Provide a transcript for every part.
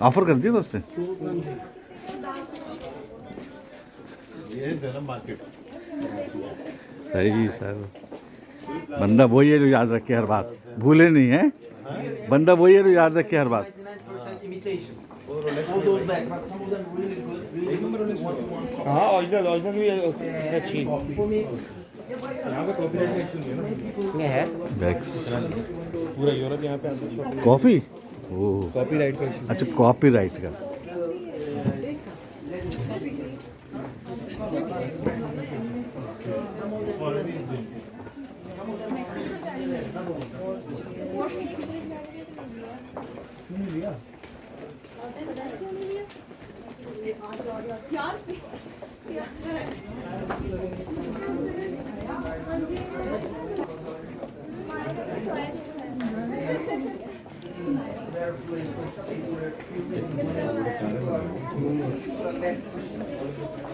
Offer कर दिया था उसने। ये जन्म मार्केट सही सर, बंदा वही है जो याद रखे हर बात, भूले नहीं है। बंदा वही है जो याद रखे हर बात। हाँ ओरिजिनल भी अच्छी यहाँ पे कॉपीराइट ये है पूरा यूरोप यहाँ पे आता है कॉफी, ओ कॉपीराइट का। अच्छा कॉपीराइट का।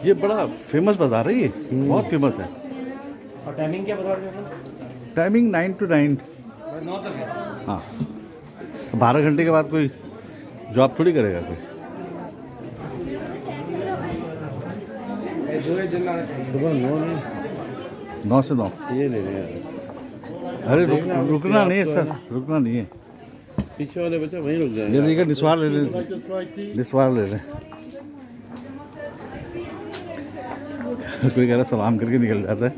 ये बड़ा फेमस बाजार है, ये बहुत फेमस है। और टाइमिंग क्या बता रहे हैं? Timing 9 to 9। 9 तक है। हाँ, 12 घंटे के बाद कोई जॉब थोड़ी करेगा कोई। सुबह 9 से 9। ये ले रहे हैं। अरे रुकना नहीं है सर, रुकना नहीं है। पीछे वाले बच्चे वहीं रुक जाएंगे। ये देखिए निस्वार ले रहे, निस्वार ले रहे। कोई कह रहा सलाम करके निकल जाता है।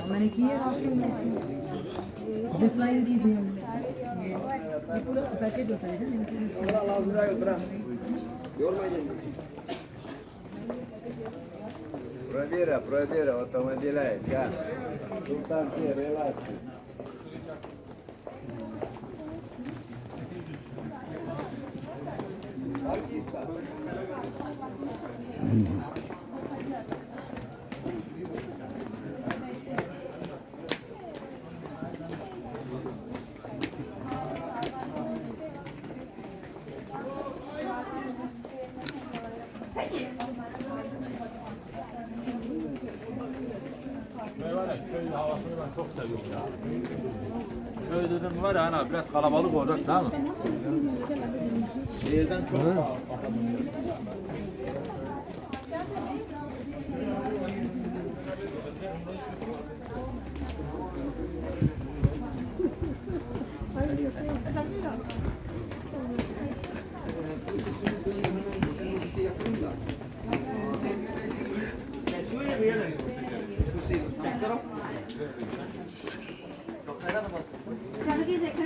मैंने की है रास्ते में जिप लाइन दी थी हमने। ये पूरा पैकेज होता है ना। Проверя, вот там отделяет, да. Султан, те релации. Köyün havasını ben çok seviyorum ya. Köy dedim var ya hani biraz kalabalık olacak değil mi? Şehirden çok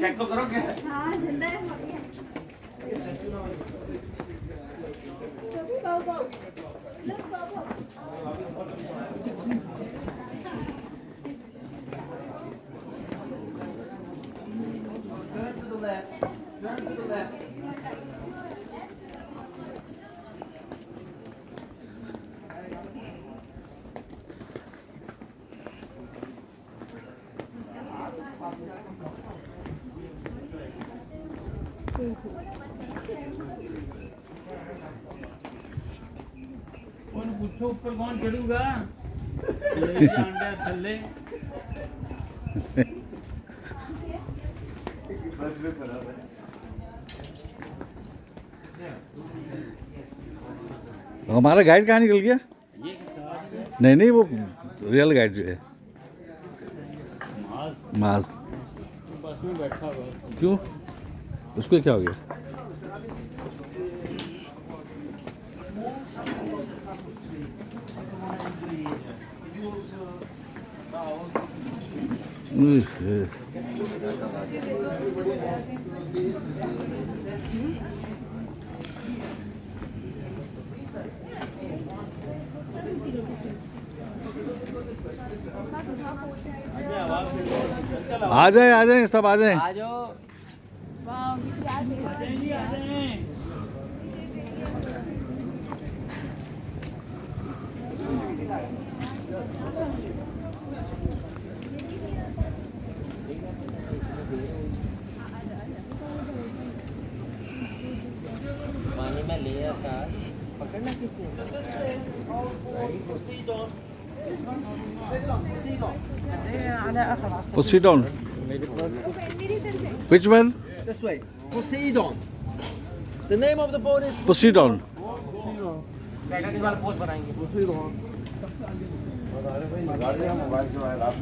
check तो करो क्या? हाँ जिंदा है। पूछो ऊपर कौन चढ़ूगा? अंडे थल्ले हमारा गाइड कहाँ निकल गया? नहीं नहीं, वो रियल गाइड जो है माज बस में बैठा हुआ। क्यों, उसको क्या हो गया? आ जाए सब आ जाए। पानी में लेयर का पकड़ना किसी على آخر عصر. Poseidon. Which one? This way. Poseidon. The name of the boat is Poseidon. Titanic वाला पोज बनाएंगे Poseidon. मोबाइल जो है आप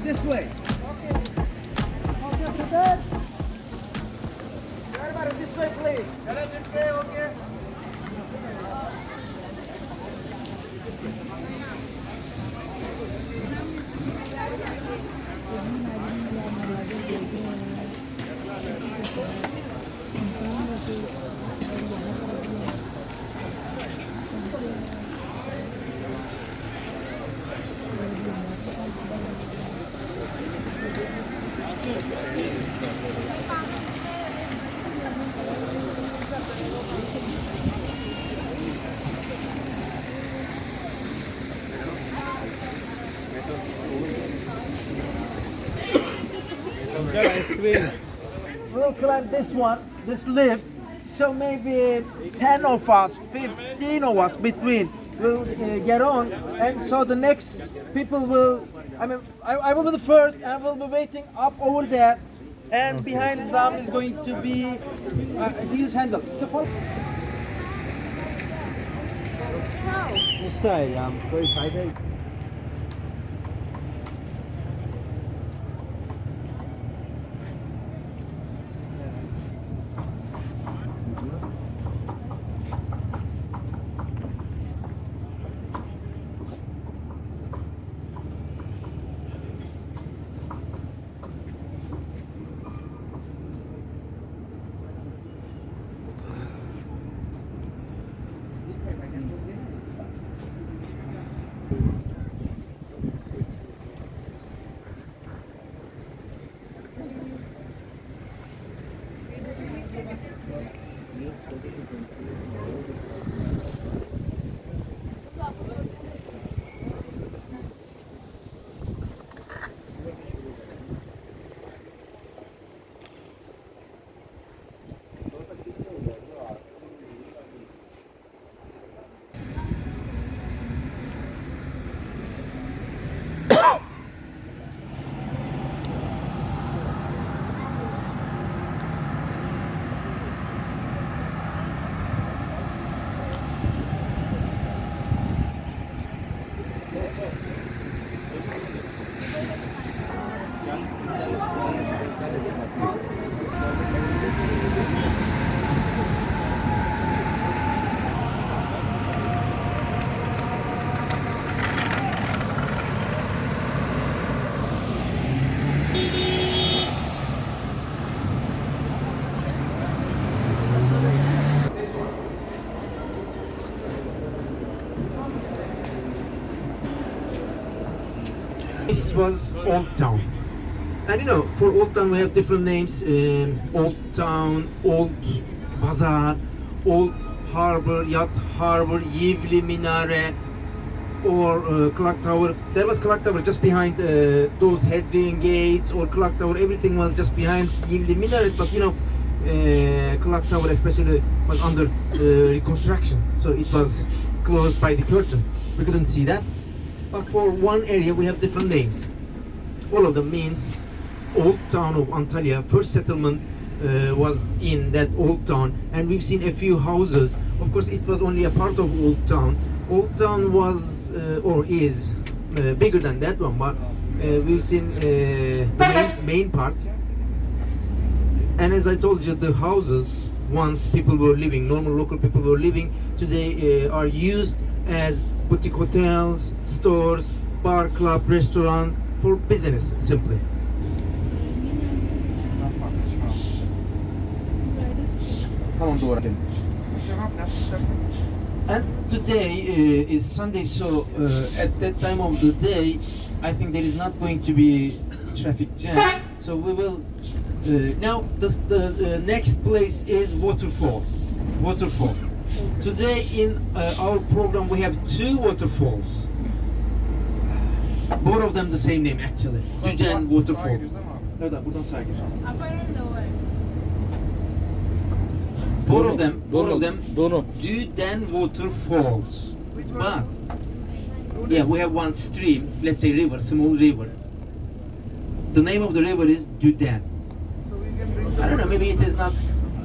This way. Everybody this way, please. Okay. We'll climb this one, this lift. So maybe 10 of us, 15 of us between will get on, and so the next people will. I will be the first, and I will be waiting up over there, and behind Zam is going to be his handle. So गुस्सा है यहाँ कोई फायदा ही was Old Town. And you know, for Old Town we have different names. Old Town, Old Bazaar, Old Harbour, Yacht Harbour, Yivli, Minare, or Clock Tower. There was Clock Tower just behind those Hadrian gates, or Clock Tower. Everything was just behind Yivli, Minare. But you know, Clock Tower especially was under reconstruction, so it was closed by the curtain. We couldn't see that. But for one area we have different names. All of them means Old Town of Antalya. First settlement was in that Old Town, and we've seen a few houses. Of course, it was only a part of Old Town. Old Town was or is bigger than that one, but we've seen the main part. And as I told you, the houses once people were living, normal local people were living, today are used as boutique hotels, stores, bar, club, restaurant, for business simply. Tamam doğru. And today is Sunday, so at that time of the day, I think there is not going to be traffic jam. So we will now. The next place is Waterfall. Waterfall. Today in our program we have two waterfalls. Both of them the same name actually. Düden Waterfall. Evet, buradan sağa gir. Both of them, Dono. Düden Waterfalls. But yeah, we have one stream, let's say river, small river. The name of the river is Düden. I don't know, maybe it is not.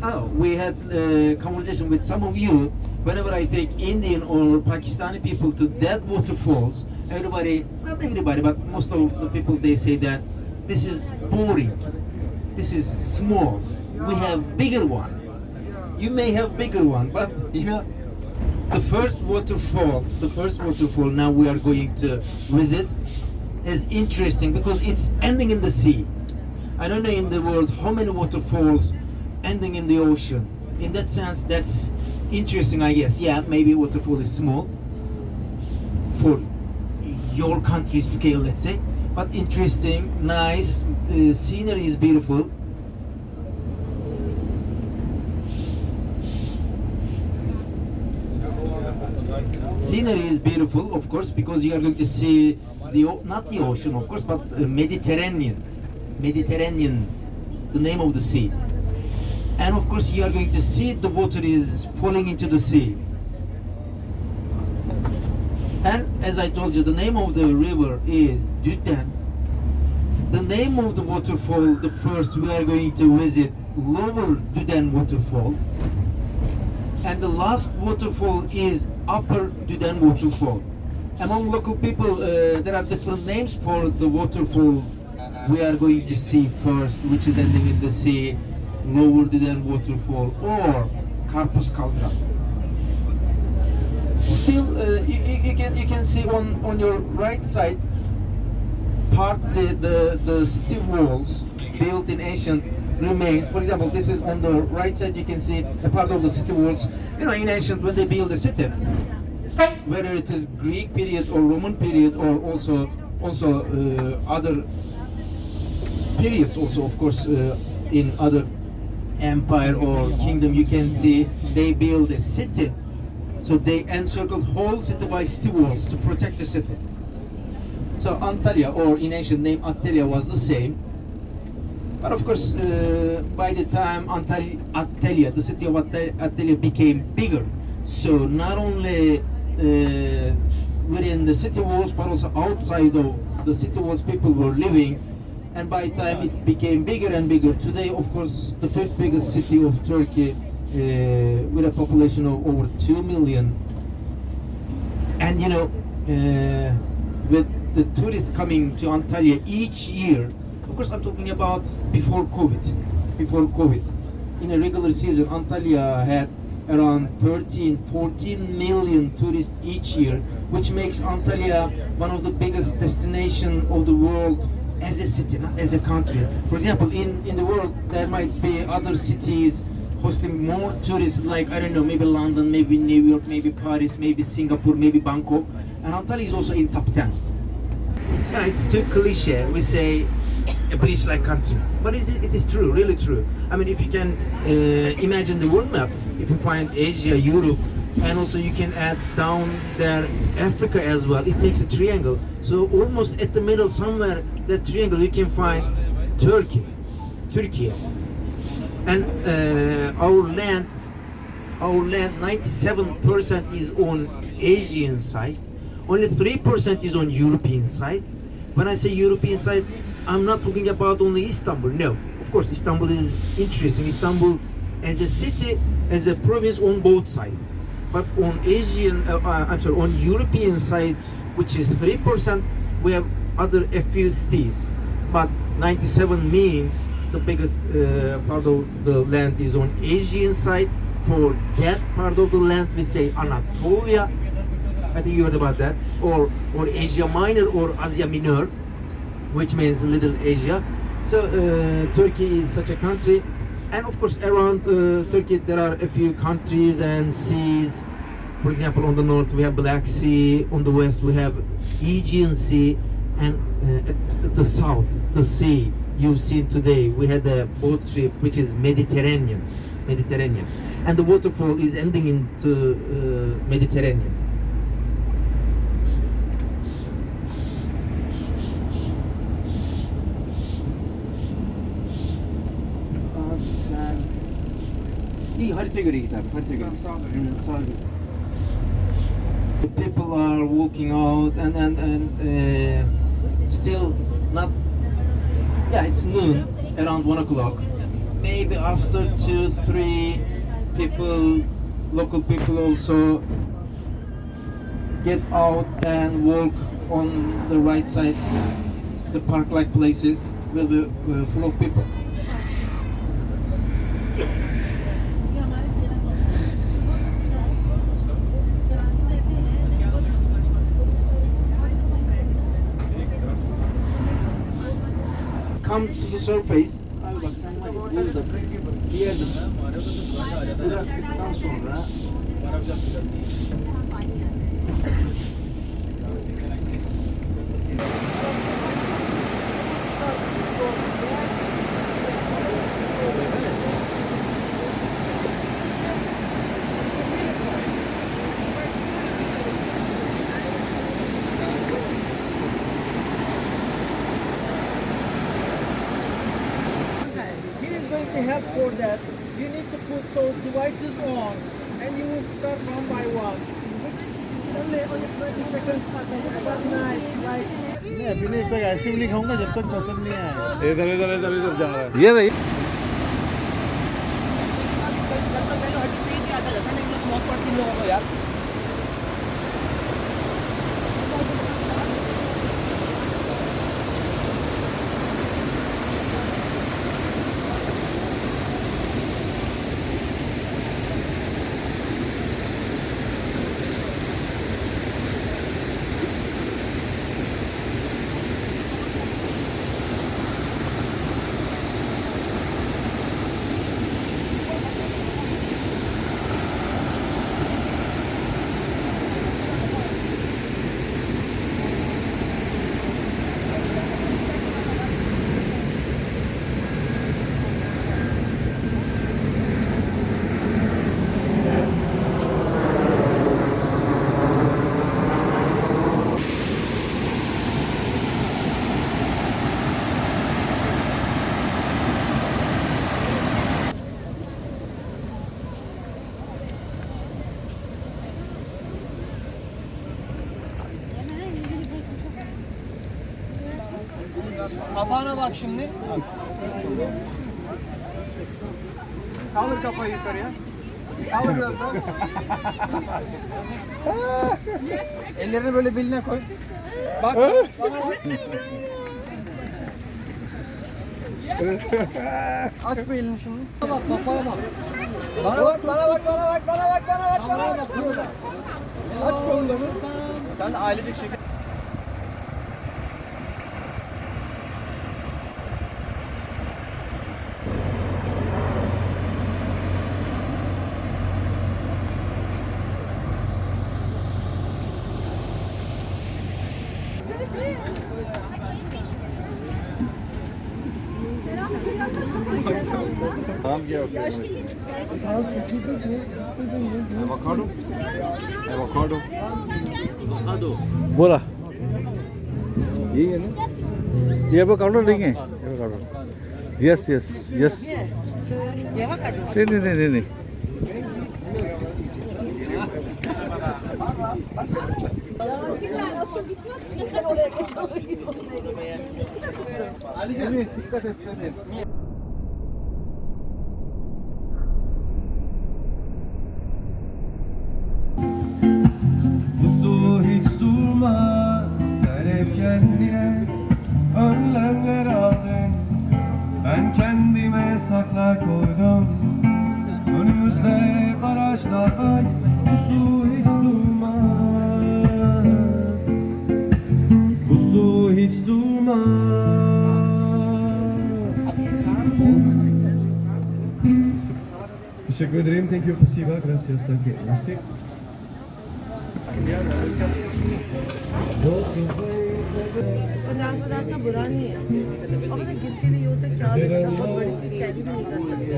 Oh, we had a conversation with some of you. Whenever I take Indian or Pakistani people to that waterfalls, everybody, not everybody, but most of the people, they say that this is boring. This is small. We have bigger one. You may have bigger one, but you know, the first waterfall now we are going to visit is interesting because it's ending in the sea. I don't know in the world how many waterfalls ending in the ocean. In that sense, that's interesting, I guess. Yeah, maybe waterfall is small for your country's scale, let's say, but interesting, nice, scenery is beautiful. Scenery is beautiful, of course, because you are going to see not the ocean, of course, but Mediterranean, the name of the sea. And of course, you are going to see the water is falling into the sea. And as I told you, the name of the river is Düden. The name of the waterfall, the first we are going to visit, Lower Düden Waterfall. And the last waterfall is Upper Düden Waterfall. Among local people, there are different names for the waterfall we are going to see first, which is ending in the sea, Lower Düden Waterfall, or Karpuz Kaldırım. Still, you can see on your right side, partly the steel walls built in ancient remains. For example, this is on the right side. You can see a part of the city walls. You know, in ancient, when they build a city, whether it is Greek period or Roman period, or also other periods, also of course in other empire or kingdom, you can see they build a city. So they encircled whole city by steel walls to protect the city. So Antalya, or in ancient name Antalya, was the same. But of course, by the time Antalya, the city of Antalya became bigger, so not only within the city walls, but also outside of the city walls, people were living. And by the time it became bigger and bigger, today, of course, the fifth biggest city of Turkey, with a population of over 2 million. And you know, with the tourists coming to Antalya each year, of course I'm talking about before COVID. In a regular season, Antalya had around 13-14 million tourists each year, which makes Antalya one of the biggest destinations of the world as a city, not as a country. For example, in the world there might be other cities hosting more tourists, like, I don't know, maybe London, maybe New York, maybe Paris, maybe Singapore, maybe Bangkok, and Antalya is also in top 10. Yeah, it's too cliche. We say a British-like country, but it is true, really true. I mean, if you can imagine the world map, if you find Asia, Europe, and also you can add down there Africa as well, it makes a triangle. So almost at the middle somewhere, that triangle, you can find Turkey. And our land 97% is on Asian side, only 3% is on European side. When I say European side, I'm not talking about only Istanbul. No, of course Istanbul is interesting. Istanbul as a city, as a province on both sides. But on on European side, which is 3%, we have other a few cities. But 97 means the biggest part of the land is on Asian side. For that part of the land, we say Anatolia. I think you heard about that, or Asia Minor or Asia Minor, which means Little Asia. So Turkey is such a country, and of course around Turkey there are a few countries and seas. For example, on the north we have Black Sea, on the west we have Aegean Sea, and at the south, the sea you've seen today, we had a boat trip which is Mediterranean, and the waterfall is ending into Mediterranean. İyi, haritaya göre git abi, haritaya göre. Sağa göre. The people are walking out and still not, yeah, it's noon, around 1 o'clock. Maybe after 2-3 people, local people also get out and walk on the right side. The park-like places will be full of people. Come to the surface. Abi bak sen var ya burada bir yerde bıraktıktan sonra to help for that, you need to put those devices on and you will start one by one. Only 20 seconds, but nice, like. नहीं अभी नहीं तक ice cream नहीं खाऊंगा जब तक पसंद नहीं आए इधर इधर इधर इधर जा रहा है ये रही Kapağına bak şimdi. Kaldır kafayı yukarıya. Kaldır biraz daha. Ellerini böyle beline koy. Bak, bana bak. Aç bir elini şimdi. Bak, kafaya bak. Bana bak, bana bak, bana bak, bana bak, bana bak, bana bak. Aç kollarını. Sen de ailecek şekilde. Tamam gel. Avocado. Avocado. बोला यही है ना ये avocado लेंगे avocado yes yes yes नहीं नहीं नहीं नहीं Bu su hiç durmaz, sen hep kendine önlemler aldın. Ben kendime yasaklar koydum, önümüzde barajlar var. Bu su hiç durmaz, bu su hiç durmaz. Teşekkür ederim, thank you, pasiva, gracias, thank you, merci. पचास का बुरा नहीं है और पता gift के लिए ये होता है क्या देना बहुत बड़ी चीज़ कैरी भी नहीं कर सकते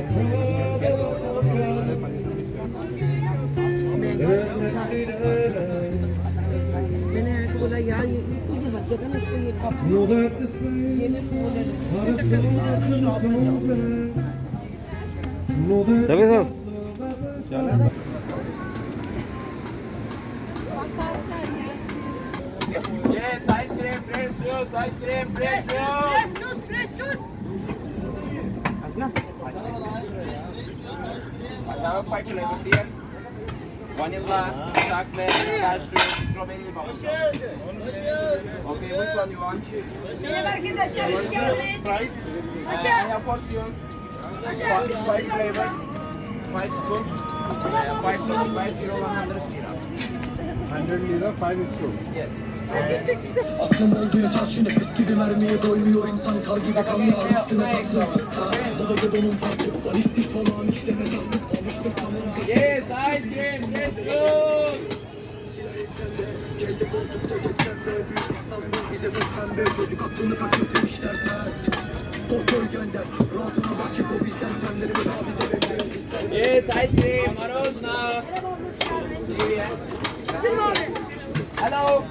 मैंने ऐसे बोला यार ये तुझे हर जगह ना इसको ये कप ये नहीं बोले इसके चक्कर में मुझे शॉप में जाओ चले sir Yes, ice cream, fresh juice, ice cream, fresh juice. fresh juice I have 5 flavors here. Vanilla, chocolate, cashew, strawberry, bubble. Okay, which one you want? arkadaşlar hoş geldiniz. I have portion. 5 flavors, 5 scoops, 5 scoops, 5 kilo, 100 lira. 100 lira, 5 scoops. Yes. Aklım oldu ya çarşı nefes gibi mermiye doymuyor insan kar gibi kan yağar üstüne tatlı. Dada donun farklı balistik falan işleme sattık alıştık tamam. Yes, ice cream, fresh juice. Kelle koltukta geçsende büyük İstanbul bize boz pembe çocuk aklını kaçırtır işler ters. Doktor gönder rahatına bak ki o bizden senleri bir daha bize bekliyoruz ister. Yes, ice cream, мороженое. Hello.